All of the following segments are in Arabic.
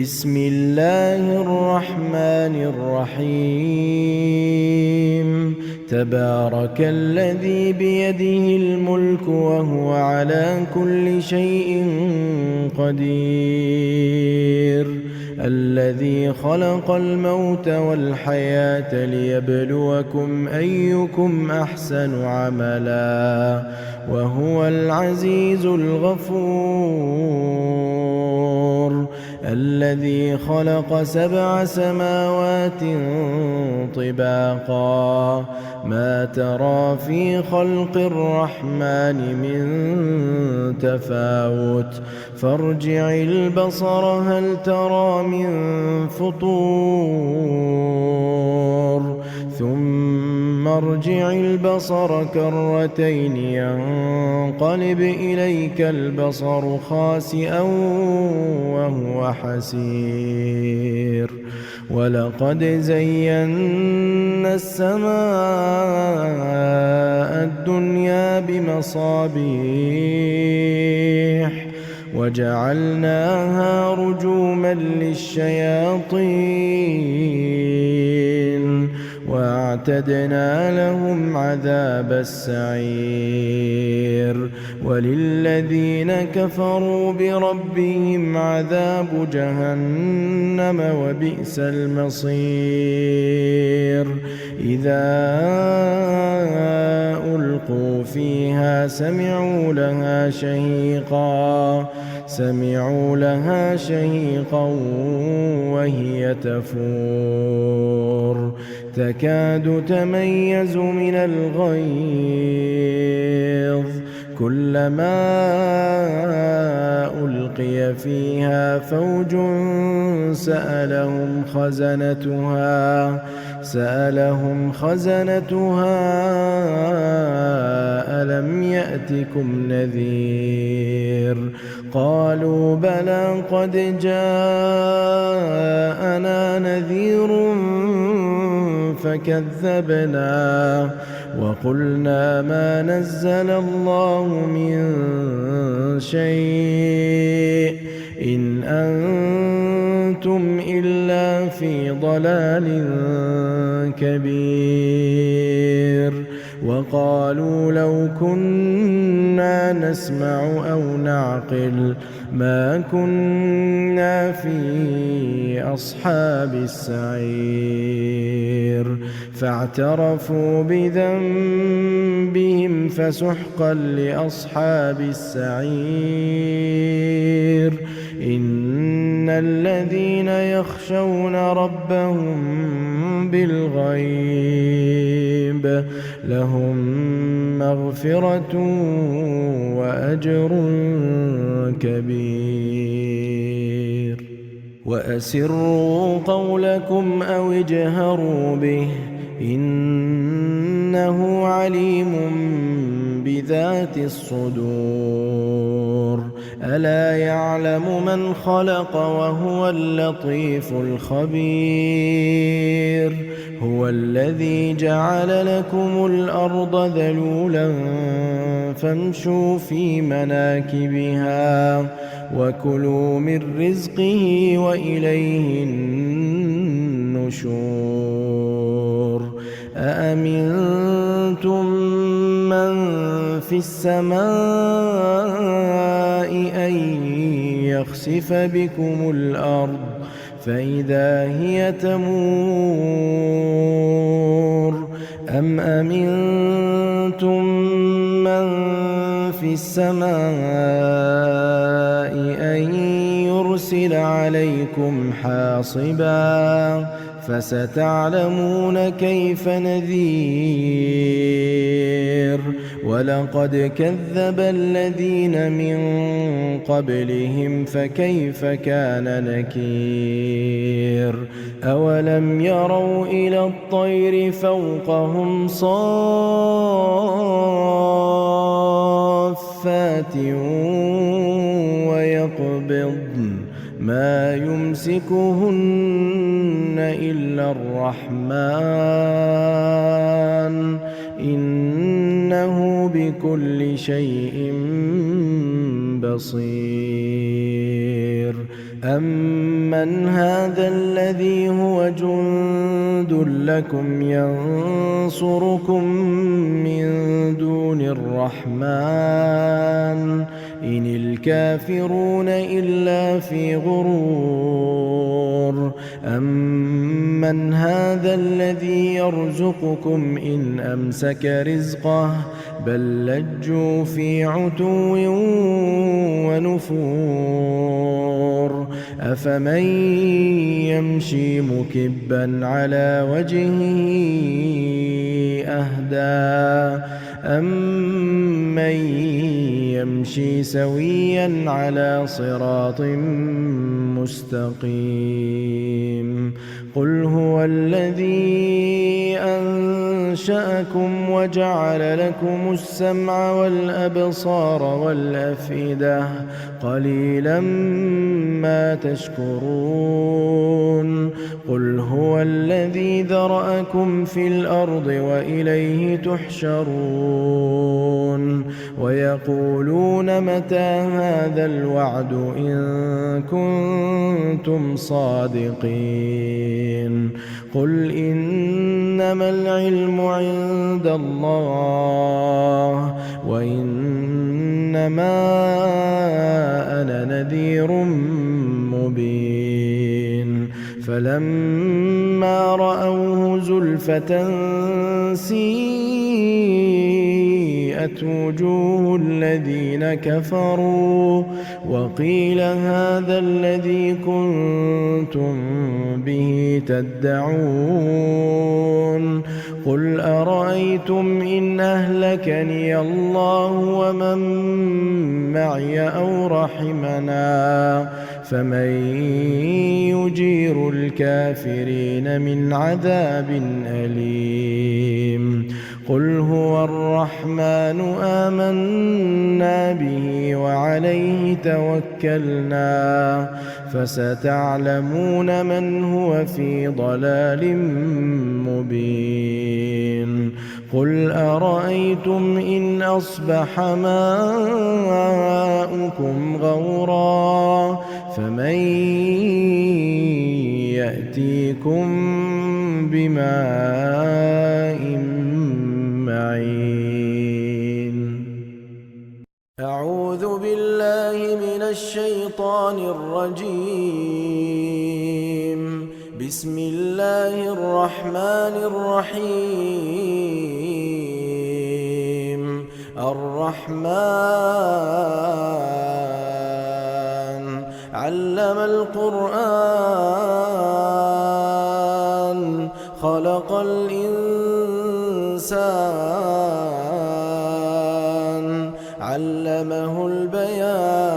بسم الله الرحمن الرحيم تبارك الذي بيده الملك وهو على كل شيء قدير الذي خلق الموت والحياة ليبلوكم أيكم أحسن عملا وهو العزيز الغفور الذي خلق 7 سماوات طباقا ما ترى في خلق الرحمن من تفاوت فارجع البصر هل ترى من فطور ثم ارجع البصر كرتين ينقلب إليك البصر خاسئا وهو حسير ولقد زينا السماء الدنيا بمصابيح وجعلناها رجوما للشياطين وأعتدنا لهم عذاب السعير وللذين كفروا بربهم عذاب جهنم وبئس المصير إذا ألقوا فيها سمعوا لها شهيقا وهي تفور تكاد تميز من الغيظ كلما ألقي فيها فوج سألهم خزنتها ألم يأتكم نذير قالوا بلى قد جاءنا نذير فكذبنا وقلنا ما نزل الله من شيء إن أنتم إلا في ضلال كبير وقالوا لو كنا نسمع أو نعقل ما كنا في أصحاب السعير فاعترفوا بذنبهم فسحقا لأصحاب السعير إن الذين يخشون ربهم بالغيب لهم مغفرة وأجر كبير وأسروا قولكم أو اجهروا به إنه عليم بذات الصدور ألا يعلم من خلق وهو اللطيف الخبير هو الذي جعل لكم الأرض ذلولا فامشوا في مناكبها وكلوا من رزقه وإليه النشور أأمنتم من في السماء أن يخسف بكم الأرض فإذا هي تمور أم أمنتم من في السماء أن يرسل عليكم حاصبا فستعلمون كيف نذير ولقد كذب الذين من قبلهم فكيف كان نكير أولم يروا إلى الطير فوقهم صافات ويقبضن ما يمسكهن إلا الرحمن إنه بكل شيء بصير أَمَّنْ هَذَا الَّذِي هُوَ جُندٌ لَّكُمْ يَنصُرُكُم مِّن دُونِ الرَّحْمَٰنِ إِنِ الْكَافِرُونَ إِلَّا فِي غُرُورٍ أَمَّنْ هَذَا الَّذِي يَرْزُقُكُمْ إِنْ أَمْسَكَ رِزْقَهُ بَل لَّجُّوا فِي عُتُوٍّ وَنُفُورٍ أَفَمَن يَمْشِي مُكِبًّا عَلَىٰ وَجْهِهِ أَهْدَىٰ أَمَّن يَمْشِي سَوِيًّا عَلَىٰ صِرَاطٍ مُّسْتَقِيمٍ قُلْ هُوَ الَّذِي أَنشَأَكُمْ وَجَعَلَ لَكُمُ السَّمْعَ وَالْأَبْصَارَ وَالْأَفْئِدَةَ قَلِيلًا مَّا تَشْكُرُونَ قُلْ هُوَ الَّذِي ذَرَأَكُمْ فِي الْأَرْضِ وَإِلَيْهِ تُحْشَرُونَ وَيَقُولُونَ مَتَىٰ هَٰذَا الْوَعْدُ إِن كُنتُمْ صَادِقِينَ قُلْ إِنَّمَا الْعِلْمُ عِندَ اللَّهِ وَإِنَّمَا أَنَا نَذِيرٌ مُّبِينٌ فَلَمَّا رَأَوْهُ زُلْفَةً سِيئَتْ وُجُوهُ الَّذِينَ كَفَرُوا وَقِيلَ هَٰذَا الَّذِي كُنتُم بِهِ تَدَّعُونَ قُلْ أَرَأَيْتُمْ إِنْ أَهْلَكَنِيَ اللَّهُ وَمَن مَّعِيَ أَوْ رَحِمَنَا فَمَن يُجِيرُ الْكَافِرِينَ مِنْ عَذَابٍ أَلِيمٍ قُلْ هُوَ الرَّحْمَٰنُ آمَنَّا بِهِ وَعَلَيْهِ تَوَكَّلْنَا فَسَتَعْلَمُونَ مَنْ هُوَ فِي ضَلَالٍ مُّبِينٍ قُلْ أَرَأَيْتُمْ إِنْ أَصْبَحَ مَاؤُكُمْ غَوْرًا فَمَن يَأْتِيكُم بِمَاءٍ معين أعوذ بالله من الشيطان الرجيم بسم الله الرحمن الرحيم الرحمن علم القرآن خلق الإنسان علمه البيان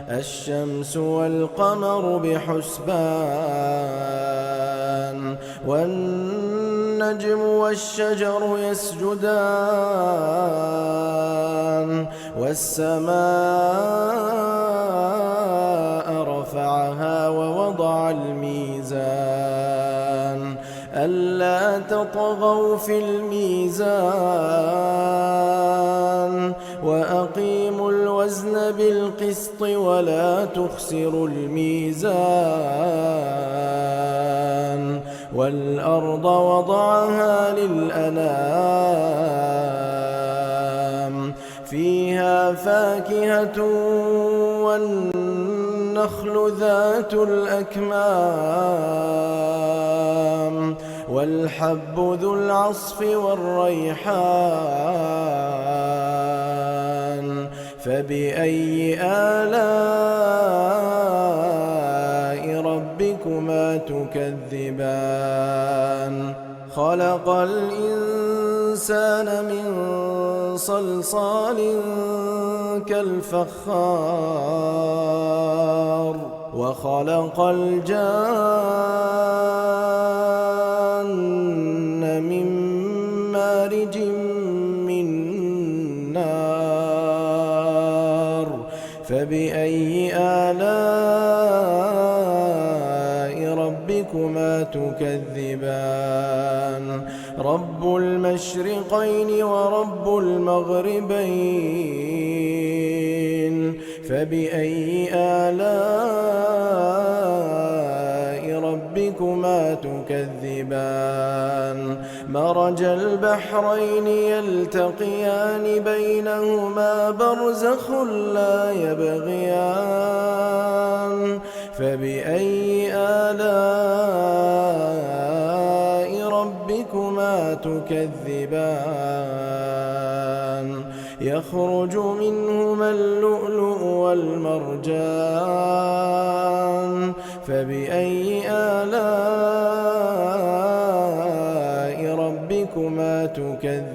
الشمس والقمر بحسبان والنجم والشجر يسجدان والسماء رفعها ووضع الميزان ألا تطغوا في الميزان وأقيموا الوزن بالقسط ولا تخسروا الميزان والأرض وضعها للأنام فيها فاكهة والنخل ذات الأكمام والحب ذو العصف والريحان فبأي آلاء ربكما تكذبان خلق الإنسان من صلصال كالفخار وخلق الجان من مارج من نار فبأي آلاء ربكما تكذبان رب المشرقين ورب المغربين فبأي آلاء ربكما تكذبان مرج البحرين يلتقيان بينهما برزخ لا يبغيان فبأي آلاء ربكما تكذبان يخرج منهما اللؤلؤ والمرجان فبأي آلاء ربكما تكذبان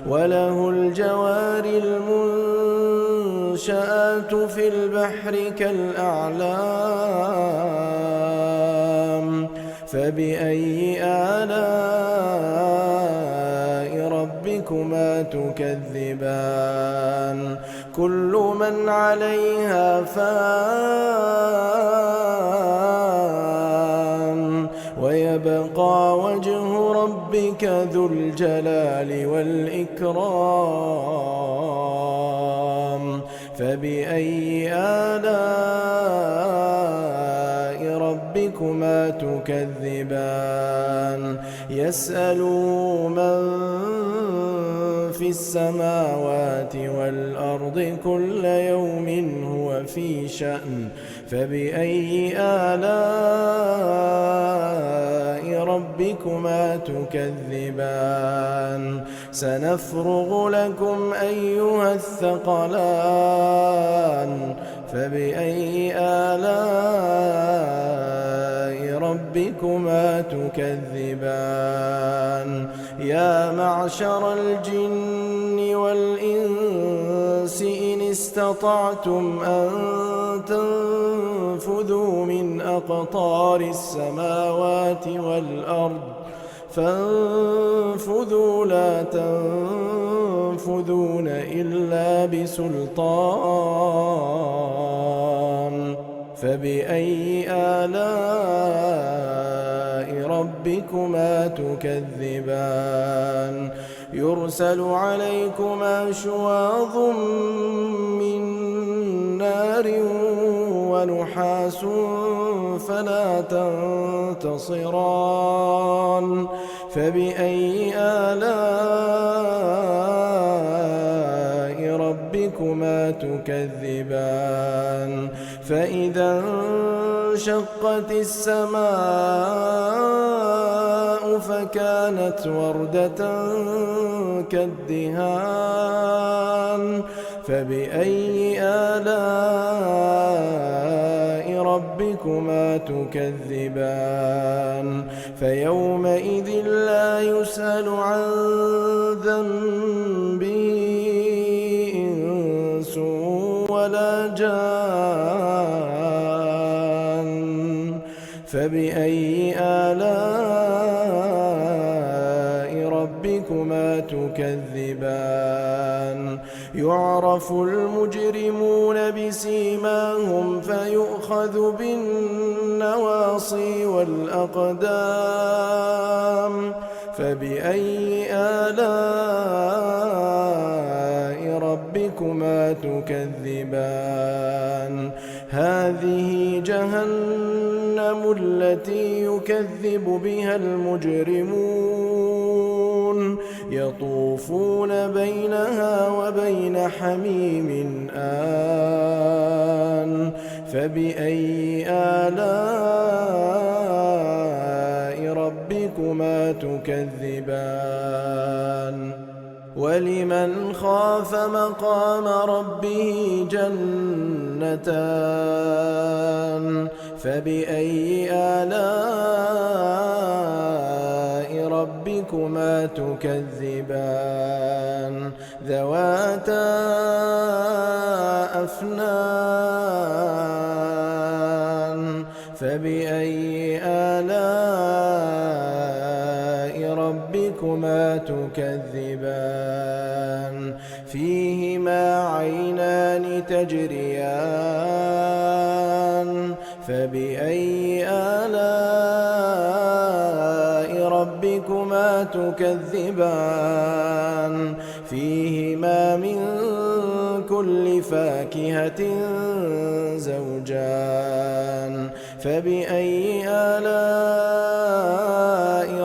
وله الجوار المنشآت في البحر كالأعلام فبأي آلاء ربكما تكذبان كل من عليها فان ويبقى وجه ربك ذو الجلال والإكرام فبأي آلاء ربكما تكذبان يسأله من في السماوات والأرض كل يوم هو في شأن فبأي آلاء ربكما تكذبان سنفرغ لكم أيها الثقلان فبأي آلاء ربكما تكذبان يا معشر الجن والإنس إن استطعتم أن تنفذوا من أقطار السماوات والأرض فانفذوا لا تنفذون إلا بسلطان فبأي آلاء ربكما تكذبان يرسل عليكما شواظ من نار ونحاس فلا تنتصران فبأي آلاء ربكما تكذبان فإذا انشقت السماء فكانت وردة كالدهان فبأي آلاء ربكما تكذبان فيومئذ لا يسأل عن ذنبه إنس ولا جان فبأي آلاء ربكما تكذبان يعرف المجرمون بسيماهم فيؤخذ بالنواصي والأقدام فبأي آلاء ربكما تكذبان هذه جهنم التي يكذب بها المجرمون يطوفون بينها وبين حميم آن فبأي آلاء ربكما تكذبان ولمن خاف مقام ربه جنتان فبأي آلاء ربكما تكذبان ذواتا أفنان فبأي آلاء ربكما تكذبان فيهما عينان تجريان فبأي آلاء ربكما تكذبان فيهما من كل فاكهة زوجان فبأي آلاء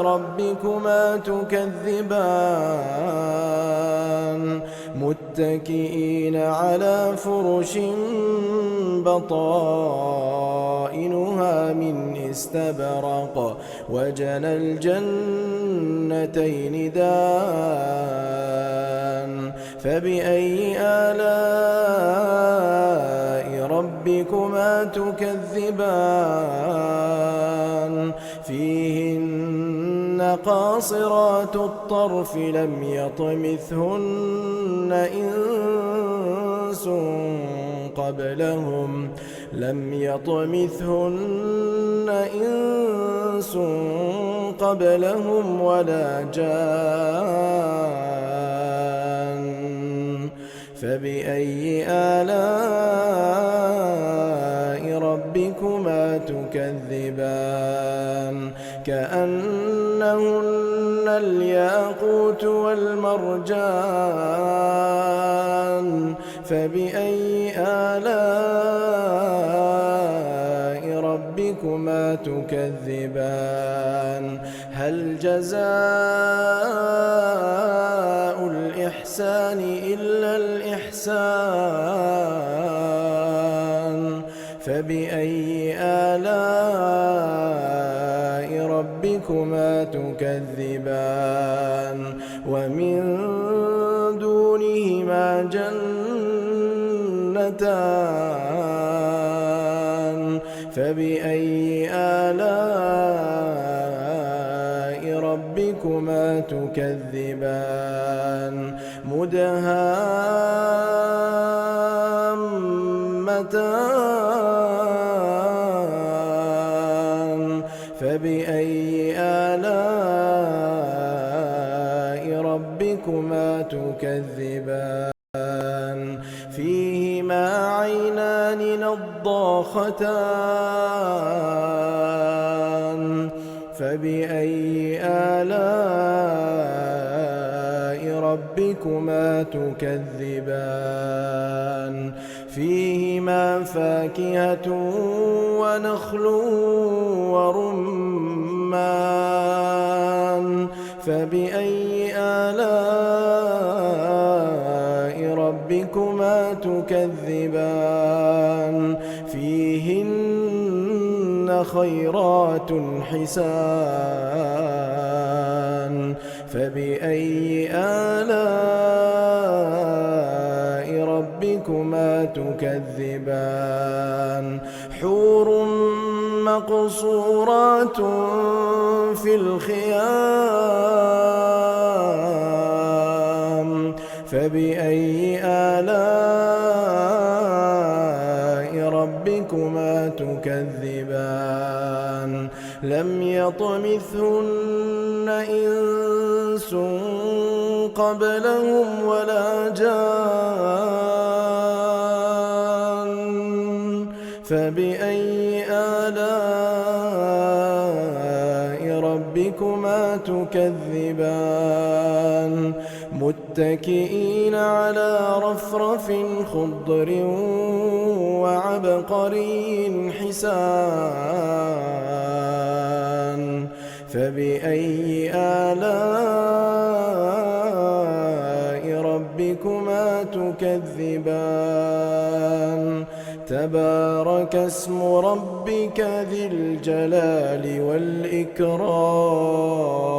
ربكما تكذبان متكئين على فرش بطائنها من استبرق وجنى الجنتين دان فبأي آلاء ربكما تكذبان فيهن قاصرات الطرف لم يطمثهن إنس قبلهم ولا جان فبأي آلاء ربكما تكذبان كأنهن الياقوت والمرجان فبأي آلاء ربكما تكذبان هل جزاء الإحسان إلا الإحسان فبأي آلاء ربكما تكذبان ومن دونهما جنتان فبأي آلاء ربكما تكذبان مدهامتان فبأي آلاء ربكما تكذبان فيهما عينان نضاختان فبأي آلاء ربكما تكذبان فيهما فاكهة ونخل ورمان فبأي آلاء ربكما تكذبان فيهن خيرات حسان فبأي آلاء ربكما تكذبان حور مقصورات في الخيام فبأي آلاء ربكما تكذبان لم يطمثهن إنس قبلهم ولا جان فبأي آلاء ربكما تكذبان متكئين على رفرف خضر وعبقري حسان فبأي آلاء ربكما تكذبان تبارك اسم ربك ذي الجلال والإكرام